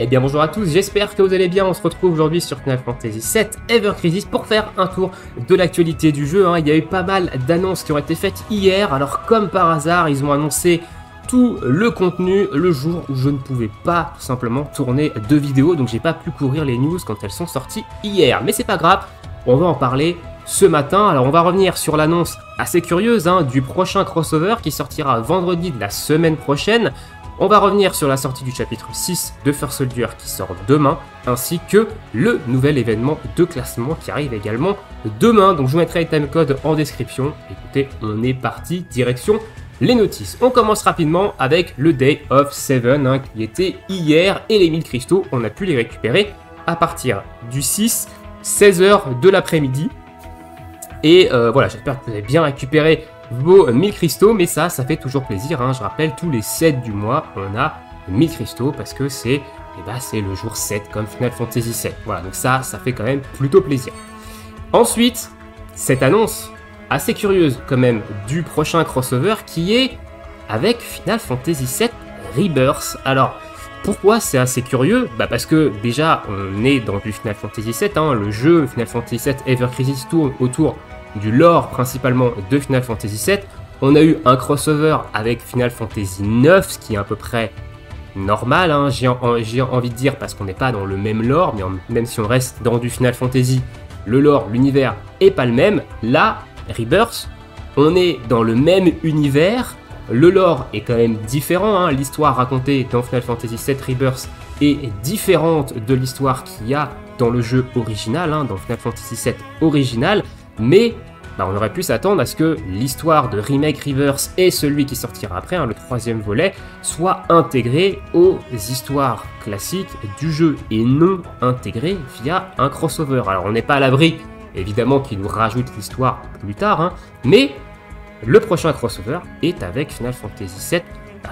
Eh bien bonjour à tous, j'espère que vous allez bien. On se retrouve aujourd'hui sur Final Fantasy VII Ever Crisis pour faire un tour de l'actualité du jeu. Il y a eu pas mal d'annonces qui ont été faites hier. Alors comme par hasard, ils ont annoncé tout le contenu le jour où je ne pouvais pas tout simplement tourner de vidéo. Donc j'ai pas pu couvrir les news quand elles sont sorties hier. Mais c'est pas grave, on va en parler ce matin. Alors on va revenir sur l'annonce assez curieuse du prochain crossover qui sortira vendredi de la semaine prochaine. On va revenir sur la sortie du chapitre 6 de First Soldier qui sort demain, ainsi que le nouvel événement de classement qui arrive également demain. Donc je vous mettrai les timecodes en description. Écoutez, on est parti, direction les notices. On commence rapidement avec le Day of Seven qui était hier, et les 1000 cristaux, on a pu les récupérer à partir du 6, 16h de l'après-midi. Et voilà, j'espère que vous avez bien récupéré vos 1000 cristaux, mais ça fait toujours plaisir. Je rappelle, tous les 7 du mois, on a 1000 cristaux parce que c'est le jour 7 comme Final Fantasy VII. Voilà, donc ça fait quand même plutôt plaisir. Ensuite, cette annonce assez curieuse quand même du prochain crossover qui est avec Final Fantasy VII Rebirth. Alors, pourquoi c'est assez curieux? Parce que déjà, on est dans du Final Fantasy VII, le jeu Final Fantasy VII Ever Crisis tourne autour du lore principalement de Final Fantasy VII. On a eu un crossover avec Final Fantasy IX, ce qui est à peu près normal, j'ai envie de dire, parce qu'on n'est pas dans le même lore, mais même si on reste dans du Final Fantasy, le lore, l'univers est pas le même. Là, Rebirth, on est dans le même univers, le lore est quand même différent, l'histoire racontée dans Final Fantasy VII Rebirth est différente de l'histoire qu'il y a dans le jeu original, dans Final Fantasy VII original, mais on aurait pu s'attendre à ce que l'histoire de Remake Rebirth et celui qui sortira après, le troisième volet, soient intégrés aux histoires classiques du jeu et non intégrés via un crossover. Alors on n'est pas à l'abri, évidemment, qu'ils nous rajoutent l'histoire plus tard, mais le prochain crossover est avec Final Fantasy VII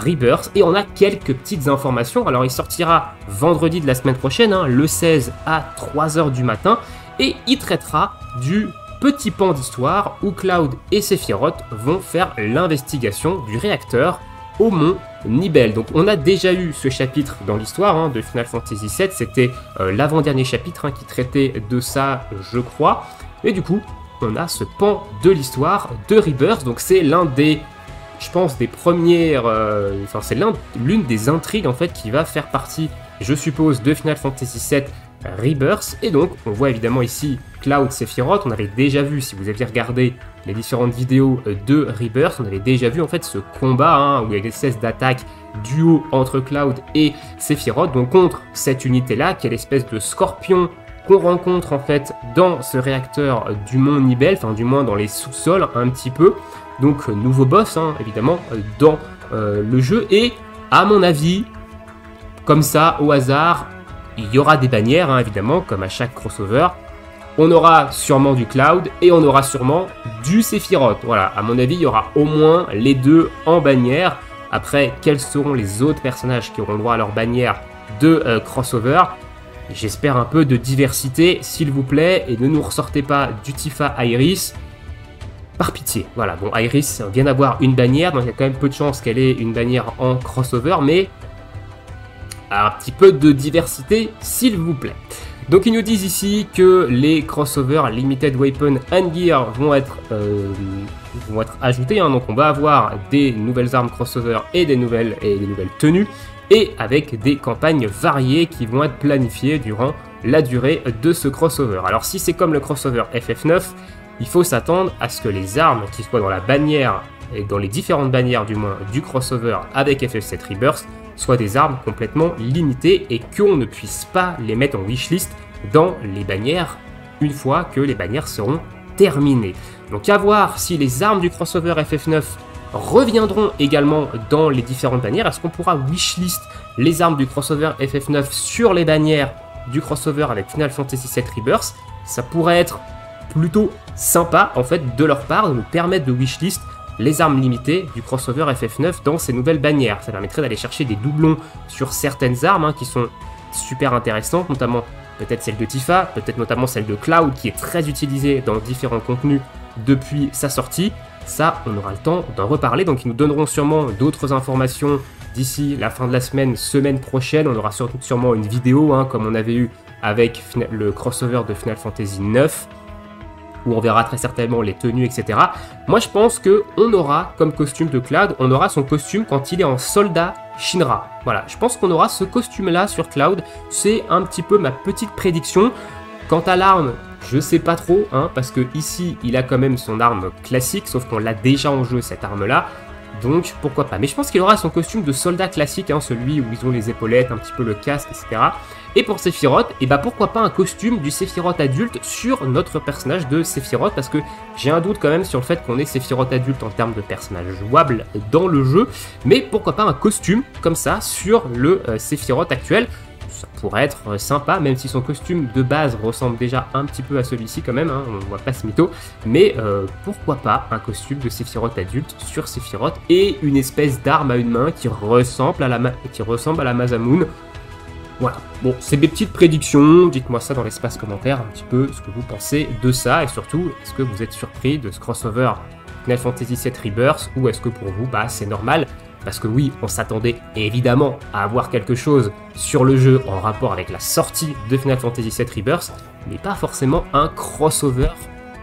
Rebirth et on a quelques petites informations. Alors il sortira vendredi de la semaine prochaine, le 16 à 3h du matin, et il traitera du petit pan d'histoire où Cloud et Sephiroth vont faire l'investigation du réacteur au mont Nibel. Donc on a déjà eu ce chapitre dans l'histoire de Final Fantasy VII, c'était l'avant-dernier chapitre qui traitait de ça, je crois, et du coup on a ce pan de l'histoire de Rebirth. Donc c'est l'un des, je pense, des premières, c'est l'une des intrigues en fait qui va faire partie, je suppose, de Final Fantasy VII Rebirth. Et donc on voit évidemment ici Cloud, Sephiroth. On avait déjà vu, si vous aviez regardé les différentes vidéos de Rebirth, on avait déjà vu en fait ce combat où il y a une espèce d'attaque duo entre Cloud et Sephiroth, donc contre cette unité là qui est l'espèce de scorpion qu'on rencontre en fait dans ce réacteur du mont Nibel, enfin du moins dans les sous-sols un petit peu. Donc nouveau boss évidemment dans le jeu, et à mon avis, comme ça au hasard, il y aura des bannières évidemment comme à chaque crossover. On aura sûrement du Cloud et on aura sûrement du Sephiroth. Voilà, à mon avis, il y aura au moins les deux en bannière. Après, quels seront les autres personnages qui auront le droit à leur bannière de crossover? J'espère un peu de diversité, s'il vous plaît, et ne nous ressortez pas du Tifa Iris. Par pitié. Voilà, bon, Iris vient d'avoir une bannière, donc il y a quand même peu de chances qu'elle ait une bannière en crossover, mais un petit peu de diversité, s'il vous plaît. Donc ils nous disent ici que les crossovers Limited Weapon and Gear vont être ajoutés, donc on va avoir des nouvelles armes crossover et des nouvelles tenues, et avec des campagnes variées qui vont être planifiées durant la durée de ce crossover. Alors si c'est comme le crossover FF9, il faut s'attendre à ce que les armes qui soient dans la bannière, et dans les différentes bannières du moins du crossover avec FF7 Rebirth, soient des armes complètement limitées et qu'on ne puisse pas les mettre en wishlist dans les bannières une fois que les bannières seront terminées. Donc à voir si les armes du crossover FF9 reviendront également dans les différentes bannières. Est-ce qu'on pourra wishlist les armes du crossover FF9 sur les bannières du crossover avec Final Fantasy VII Rebirth? Ça pourrait être plutôt sympa en fait de leur part de nous permettre de wishlist les armes limitées du crossover FF9 dans ces nouvelles bannières. Ça permettrait d'aller chercher des doublons sur certaines armes qui sont super intéressantes, notamment peut-être celle de Tifa, peut-être notamment celle de Cloud qui est très utilisée dans différents contenus depuis sa sortie. Ça, on aura le temps d'en reparler, donc ils nous donneront sûrement d'autres informations d'ici la fin de la semaine prochaine, on aura sûrement une vidéo, hein, comme on avait eu avec le crossover de Final Fantasy IX, où on verra très certainement les tenues, etc. Moi, je pense qu'on aura, comme costume de Cloud, on aura son costume quand il est en soldat Shinra. Voilà, je pense qu'on aura ce costume-là sur Cloud. C'est un petit peu ma petite prédiction. Quant à l'arme, je sais pas trop, hein, parce que ici, il a quand même son arme classique, sauf qu'on l'a déjà en jeu, cette arme-là. Donc, pourquoi pas. Mais je pense qu'il aura son costume de soldat classique, hein, celui où ils ont les épaulettes, un petit peu le casque, etc. Et pour Sephiroth, et bah pourquoi pas un costume du Sephiroth adulte sur notre personnage de Sephiroth, parce que j'ai un doute quand même sur le fait qu'on ait Sephiroth adulte en termes de personnage jouable dans le jeu, mais pourquoi pas un costume comme ça sur le Sephiroth actuel. Ça pourrait être sympa, même si son costume de base ressemble déjà un petit peu à celui-ci quand même, hein, on voit pas ce mytho, mais pourquoi pas un costume de Sephiroth adulte sur Sephiroth et une espèce d'arme à une main qui ressemble à la Masamune. Voilà, bon, c'est mes petites prédictions, dites-moi ça dans l'espace commentaire, un petit peu ce que vous pensez de ça, et surtout, est-ce que vous êtes surpris de ce crossover Final Fantasy VII Rebirth, ou est-ce que pour vous, bah c'est normal? Parce que oui, on s'attendait évidemment à avoir quelque chose sur le jeu en rapport avec la sortie de Final Fantasy VII Rebirth, mais pas forcément un crossover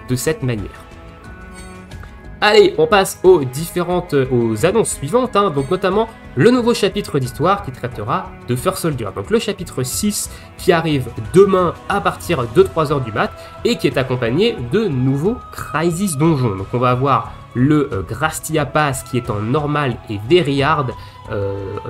de cette manière. Allez, on passe aux annonces suivantes, hein, donc notamment le nouveau chapitre d'histoire qui traitera de First Soldier. Donc le chapitre 6 qui arrive demain à partir de 3h du mat et qui est accompagné de nouveaux Crisis donjons. Donc on va avoir le Grastia Pass qui est en normal et very hard,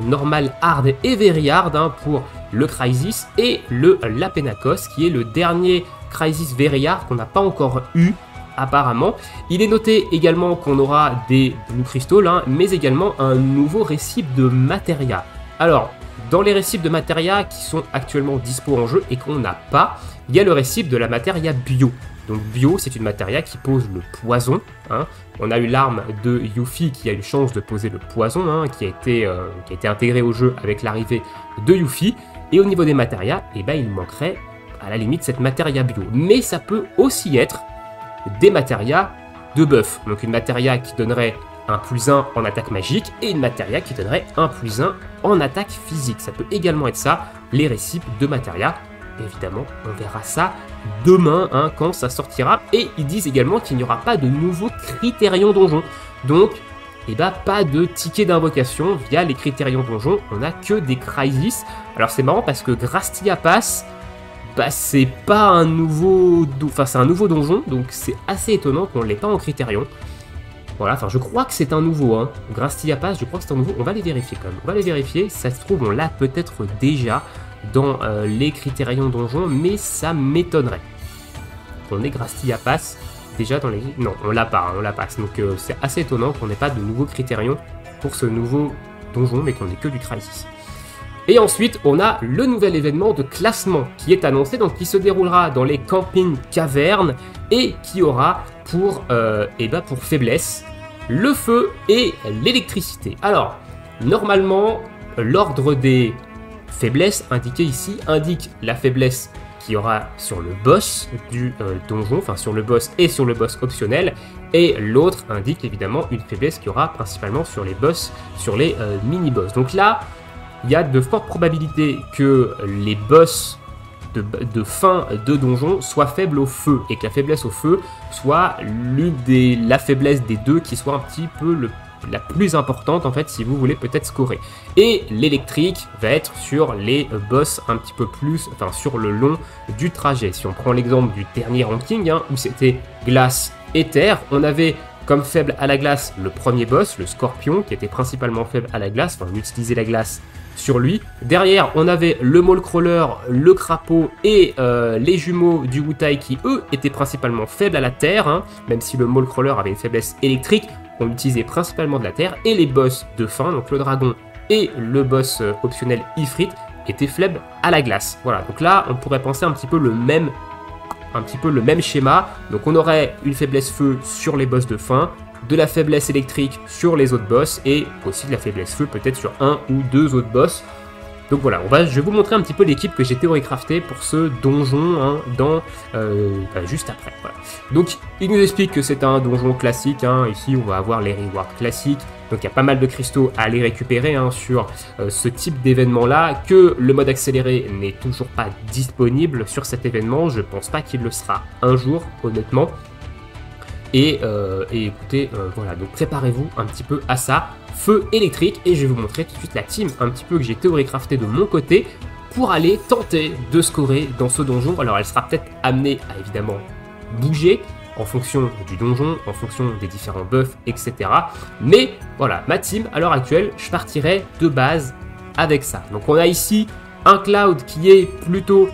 normal, hard et very hard, hein, pour le Crisis, et le Lapenacos qui est le dernier Crisis very hard qu'on n'a pas encore eu apparemment. Il est noté également qu'on aura des Blue Crystal, hein, mais également un nouveau récip de Materia. Alors, dans les récips de Materia qui sont actuellement dispo en jeu et qu'on n'a pas, il y a le récip de la Materia Bio. Donc Bio, c'est une Materia qui pose le poison, hein. On a eu l'arme de Yuffie qui a eu chance de poser le poison, hein, qui a été intégré au jeu avec l'arrivée de Yuffie. Et au niveau des Materia, eh ben, il manquerait à la limite cette Materia Bio. Mais ça peut aussi être des Materia de buff. Donc une Materia qui donnerait un +1 en attaque magique et une Materia qui donnerait un +1 en attaque physique. Ça peut également être ça, les récips de Materia. Évidemment, on verra ça demain, hein, quand ça sortira. Et ils disent également qu'il n'y aura pas de nouveaux critérions donjons. Donc, eh ben, pas de ticket d'invocation via les critérions donjons. On n'a que des Crisis. Alors c'est marrant parce que Grastia Pass, bah, c'est pas un nouveau... Enfin, c'est un nouveau donjon, donc c'est assez étonnant qu'on ne l'ait pas en critérion. Voilà, enfin, je crois que c'est un nouveau, hein. Grastia Pass, je crois que c'est un nouveau. On va les vérifier quand même. On va les vérifier. Ça se trouve, on l'a peut-être déjà dans les critérions donjons, mais ça m'étonnerait. On est Grastia Pass déjà dans les... Non, on l'a pas, hein, on l'a pas. Donc c'est assez étonnant qu'on n'ait pas de nouveaux critérions pour ce nouveau donjon, mais qu'on ait que du Crisis. Et ensuite, on a le nouvel événement de classement qui est annoncé, donc qui se déroulera dans les campings cavernes et qui aura pour faiblesse le feu et l'électricité. Alors, normalement, l'ordre des faiblesses indiquées ici indique la faiblesse qu'il y aura sur le boss du donjon, enfin sur le boss et sur le boss optionnel, et l'autre indique évidemment une faiblesse qu'il y aura principalement sur les boss, sur les mini-boss. Donc là, il y a de fortes probabilités que les boss de fin de donjon soient faibles au feu, et que la faiblesse au feu soit la faiblesse des deux qui soit un petit peu la plus importante en fait si vous voulez peut-être scorer. Et l'électrique va être sur les boss un petit peu plus, enfin sur le long du trajet. Si on prend l'exemple du dernier ranking, hein, où c'était glace et terre, on avait comme faible à la glace le premier boss, le scorpion, qui était principalement faible à la glace, enfin on utilisait la glace sur lui. Derrière, on avait le Maul Crawler, le crapaud et les jumeaux du Wutai qui, eux, étaient principalement faibles à la terre, hein, même si le Maul Crawler avait une faiblesse électrique, on utilisait principalement de la terre. Et les boss de fin, donc le dragon et le boss optionnel Ifrit, étaient faibles à la glace. Voilà, donc là, on pourrait penser un petit peu le même schéma. Donc on aurait une faiblesse feu sur les boss de fin, de la faiblesse électrique sur les autres boss et aussi de la faiblesse feu peut-être sur un ou deux autres boss. Donc voilà, je vais vous montrer un petit peu l'équipe que j'ai théorie-craftée pour ce donjon, hein, juste après. Voilà. Donc il nous explique que c'est un donjon classique, hein. Ici on va avoir les rewards classiques Donc il y a pas mal de cristaux à aller récupérer hein, sur ce type d'événement-là, que le mode accéléré n'est toujours pas disponible sur cet événement. Je pense pas qu'il le sera un jour, honnêtement. Et écoutez, voilà, donc préparez-vous un petit peu à ça. Feu électrique, et je vais vous montrer tout de suite la team un petit peu que j'ai théorie-crafté de mon côté pour aller tenter de scorer dans ce donjon. Alors elle sera peut-être amenée à évidemment bouger en fonction du donjon, en fonction des différents buffs, etc. Mais voilà, ma team à l'heure actuelle, je partirai de base avec ça. Donc on a ici un Cloud qui est plutôt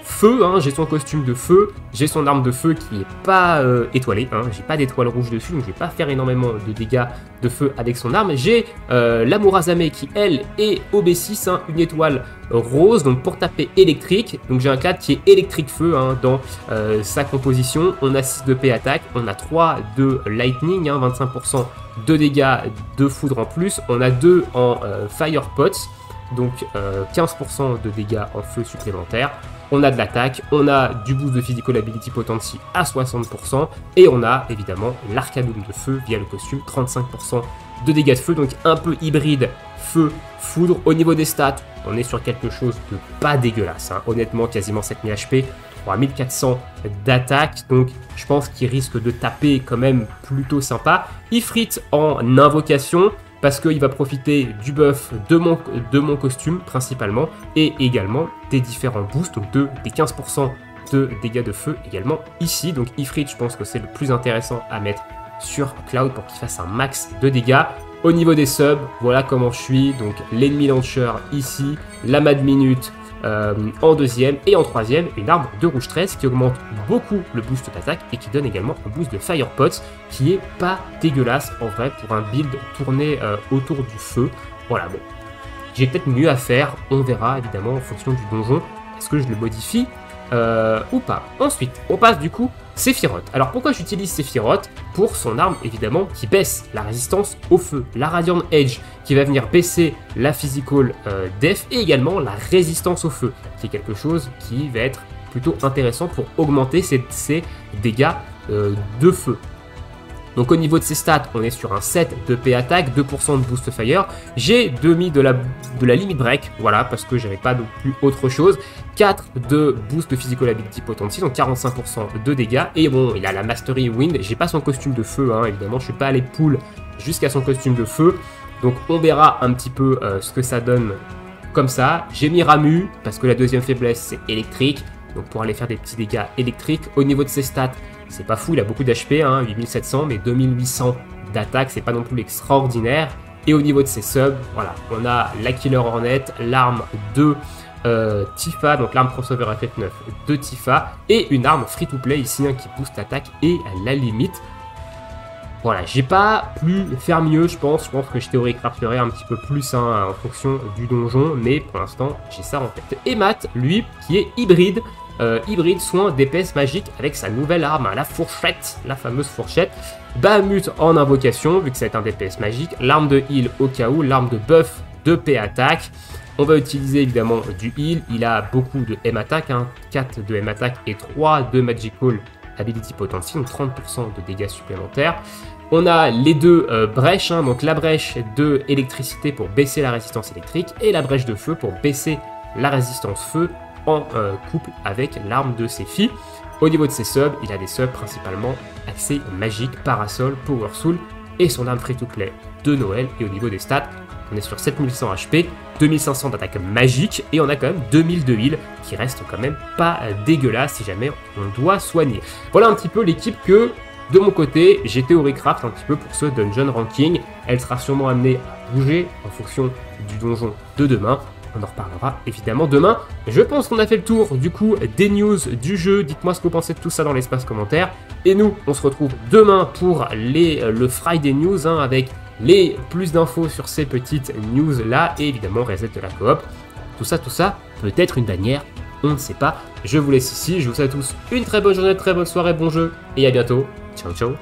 feu, hein, j'ai son costume de feu, j'ai son arme de feu qui n'est pas étoilée, hein, j'ai pas d'étoile rouge dessus, donc je vais pas faire énormément de dégâts de feu avec son arme. J'ai la Murazame qui, elle, est OB6, hein, une étoile rose, donc pour taper électrique. Donc j'ai un Cloud qui est électrique feu hein, dans sa composition. On a 6 de P attaque, on a 3 de lightning, hein, 25% de dégâts de foudre en plus. On a 2 en fire pots, donc 15% de dégâts en feu supplémentaire. On a de l'attaque, on a du boost de physical ability potency à 60%, et on a évidemment l'arcadum de feu via le costume, 35% de dégâts de feu, donc un peu hybride feu, foudre. Au niveau des stats, on est sur quelque chose de pas dégueulasse, hein. Honnêtement quasiment 7000 HP, 3400 d'attaque, donc je pense qu'il risque de taper quand même plutôt sympa. Ifrit en invocation, parce qu'il va profiter du buff de mon costume principalement, et également des différents boosts, donc des 15% de dégâts de feu également ici. Donc Ifrit, je pense que c'est le plus intéressant à mettre sur Cloud pour qu'il fasse un max de dégâts. Au niveau des subs, voilà comment je suis, donc l'ennemi launcher ici, la mad minute en deuxième, et en troisième une arme de rouge 13 qui augmente beaucoup le boost d'attaque et qui donne également un boost de fire pots qui est pas dégueulasse en vrai pour un build tourné autour du feu. Voilà, bon, j'ai peut-être mieux à faire, on verra évidemment en fonction du donjon, est-ce que je le modifie ou pas. Ensuite, on passe du coup Sephiroth. Alors pourquoi j'utilise Sephiroth? Pour son arme évidemment qui baisse la résistance au feu, la Radiant Edge qui va venir baisser la physical def et également la résistance au feu, qui est quelque chose qui va être plutôt intéressant pour augmenter ses dégâts de feu. Donc au niveau de ses stats, on est sur un 7 de P attaque, 2% de boost fire. J'ai mis de la limit break, voilà, parce que j'avais pas non plus autre chose. 4 de boost de physical ability potency, donc 45% de dégâts. Et bon, il a la mastery wind, j'ai pas son costume de feu, hein, évidemment, je suis pas allé pull jusqu'à son costume de feu. Donc on verra un petit peu ce que ça donne comme ça. J'ai mis Ramu, parce que la deuxième faiblesse c'est électrique, donc pour aller faire des petits dégâts électriques. Au niveau de ses stats, c'est pas fou, il a beaucoup d'HP, hein, 8700, mais 2800 d'attaque, c'est pas non plus l'extraordinaire. Et au niveau de ses subs, voilà, on a la Killer Hornet, l'arme de Tifa, donc l'arme crossover FF9 de Tifa, et une arme free-to-play ici, hein, qui booste l'attaque et la limite. Voilà, j'ai pas pu faire mieux, je pense que je théorie-crafterai un petit peu plus hein, en fonction du donjon, mais pour l'instant, j'ai ça en tête. Et Matt, lui, qui est hybride, hybride soin DPS magique avec sa nouvelle arme, la fourchette, la fameuse fourchette. Bahamut en invocation, vu que c'est un DPS magique, l'arme de heal au cas où, l'arme de buff de P attaque. On va utiliser évidemment du heal, il a beaucoup de M attaque, hein, 4 de M attaque et 3 de magical ability potency, donc 30% de dégâts supplémentaires. On a les deux brèches, hein, donc la brèche de électricité pour baisser la résistance électrique et la brèche de feu pour baisser la résistance feu en couple avec l'arme de Sephi. Au niveau de ses subs, il a des subs principalement axés magique, parasol, power soul et son arme free-to-play de Noël. Et au niveau des stats, on est sur 7100 HP, 2500 d'attaque magique et on a quand même 2000 de heal qui reste quand même pas dégueulasse si jamais on doit soigner. Voilà un petit peu l'équipe que, de mon côté, j'ai théorie-craft un petit peu pour ce dungeon ranking. Elle sera sûrement amenée à bouger en fonction du donjon de demain. On en reparlera évidemment demain. Je pense qu'on a fait le tour du coup des news du jeu. Dites-moi ce que vous pensez de tout ça dans l'espace commentaire. Et nous, on se retrouve demain pour le Friday News hein, avec les plus d'infos sur ces petites news là. Et évidemment, reset de la coop. Tout ça, peut-être une bannière, on ne sait pas. Je vous laisse ici. Je vous souhaite à tous une très bonne journée, très bonne soirée, bon jeu. Et à bientôt. Ciao, ciao.